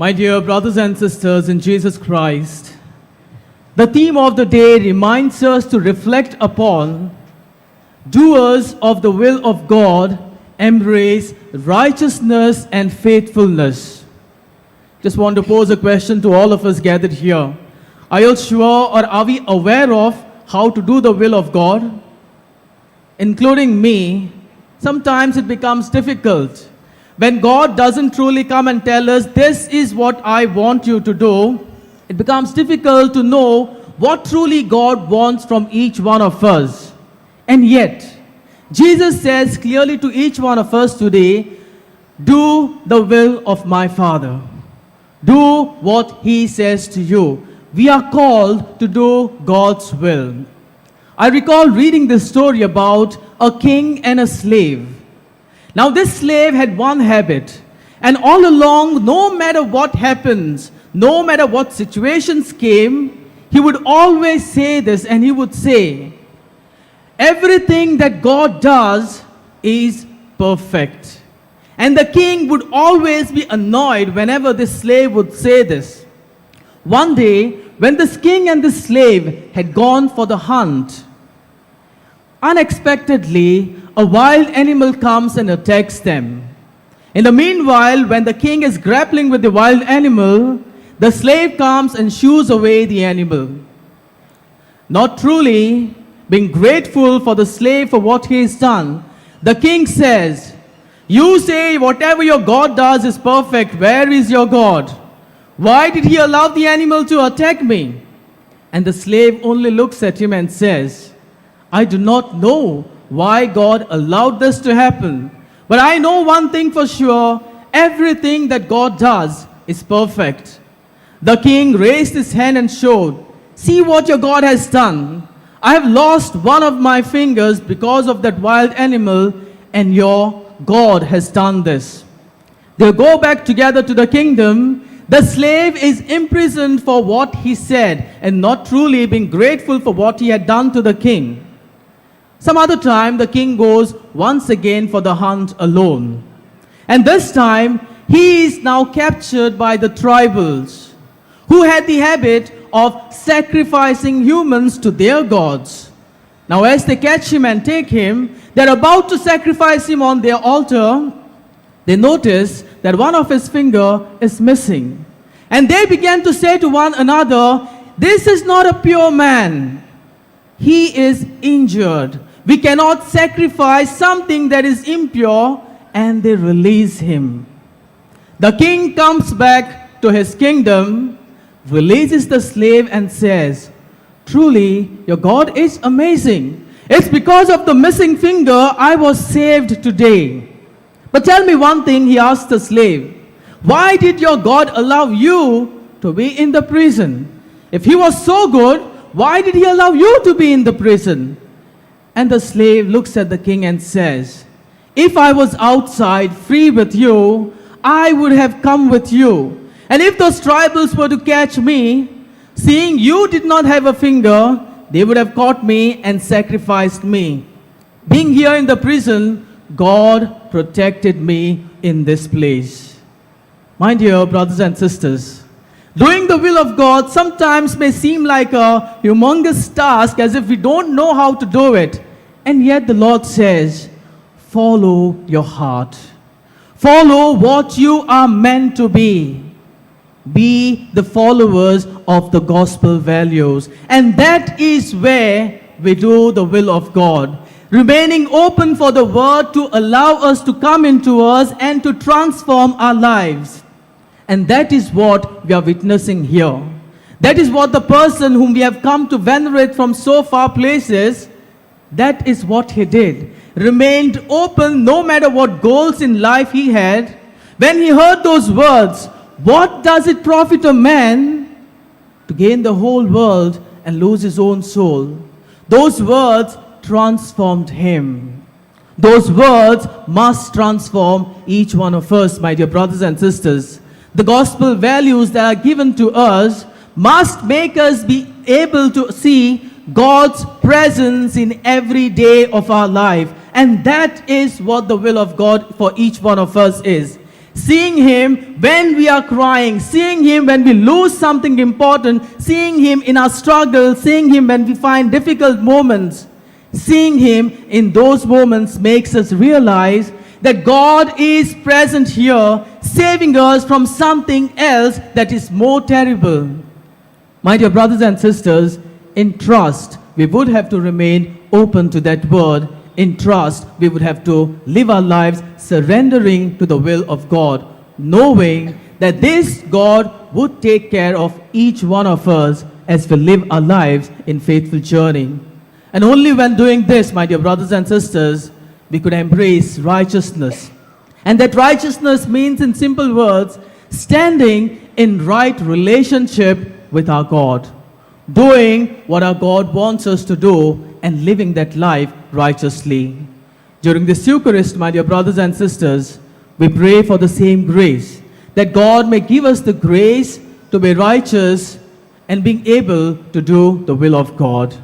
My dear brothers and sisters in Jesus Christ, the theme of the day reminds us to reflect upon doers of the will of God embrace righteousness and faithfulness. Just want to pose a question to all of us gathered here. Are you sure or are we aware of how to do the will of God? Including me, sometimes it becomes difficult. When God doesn't truly come and tell us, this is what I want you to do, it becomes difficult to know what truly God wants from each one of us. And yet, Jesus says clearly to each one of us today, do the will of my Father. Do what He says to you. We are called to do God's will. I recall reading this story about a king and a slave. Now this slave had one habit, and all along, no matter what happens, no matter what situations came, he would always say this, and he would say, everything that God does is perfect. And the king would always be annoyed whenever this slave would say this. One day, when this king and this slave had gone for the hunt, unexpectedly, a wild animal comes and attacks them. In the meanwhile, when the king is grappling with the wild animal, the slave comes and shoos away the animal. Not truly being grateful for the slave for what he has done, the king says, you say whatever your God does is perfect. Where is your God? Why did he allow the animal to attack me? And the slave only looks at him and says, I do not know why God allowed this to happen. But I know one thing for sure, everything that God does is perfect. The king raised his hand and showed, see what your God has done. I have lost one of my fingers because of that wild animal, and your God has done this. They go back together to the kingdom. The slave is imprisoned for what he said and not truly being grateful for what he had done to the king. Some other time, the king goes once again for the hunt alone. And this time, he is now captured by the tribals who had the habit of sacrificing humans to their gods. Now, as they catch him and take him, they're about to sacrifice him on their altar. They notice that one of his finger is missing. And they began to say to one another, this is not a pure man. He is injured. We cannot sacrifice something that is impure, and they release him. The king comes back to his kingdom, releases the slave and says, truly, your God is amazing. It's because of the missing finger I was saved today. But tell me one thing, he asked the slave, why did your God allow you to be in the prison? If he was so good, why did he allow you to be in the prison? And the slave looks at the king and says, if I was outside free with you, I would have come with you. And if those tribals were to catch me, seeing you did not have a finger, they would have caught me and sacrificed me. Being here in the prison, God protected me in this place. My dear brothers and sisters, doing the will of God sometimes may seem like a humongous task, as if we don't know how to do it. And yet the Lord says, follow your heart. Follow what you are meant to be. Be the followers of the gospel values. And that is where we do the will of God. Remaining open for the word to allow us to come into us and to transform our lives. And that is what we are witnessing here. That is what the person whom we have come to venerate from so far places, that is what he did. Remained open no matter what goals in life he had. When he heard those words, what does it profit a man to gain the whole world and lose his own soul? Those words transformed him. Those words must transform each one of us, my dear brothers and sisters. The gospel values that are given to us must make us be able to see God's presence in every day of our life. And that is what the will of God for each one of us is. Seeing Him when we are crying, seeing Him when we lose something important, seeing Him in our struggle, seeing Him when we find difficult moments, seeing Him in those moments makes us realize that God is present here, saving us from something else that is more terrible. My dear brothers and sisters, in trust, we would have to remain open to that word. In trust, we would have to live our lives surrendering to the will of God, knowing that this God would take care of each one of us as we live our lives in faithful journey. And only when doing this, my dear brothers and sisters, we could embrace righteousness. And that righteousness means, in simple words, standing in right relationship with our God, doing what our God wants us to do and living that life righteously. During this Eucharist, my dear brothers and sisters, we pray for the same grace, that God may give us the grace to be righteous and being able to do the will of God.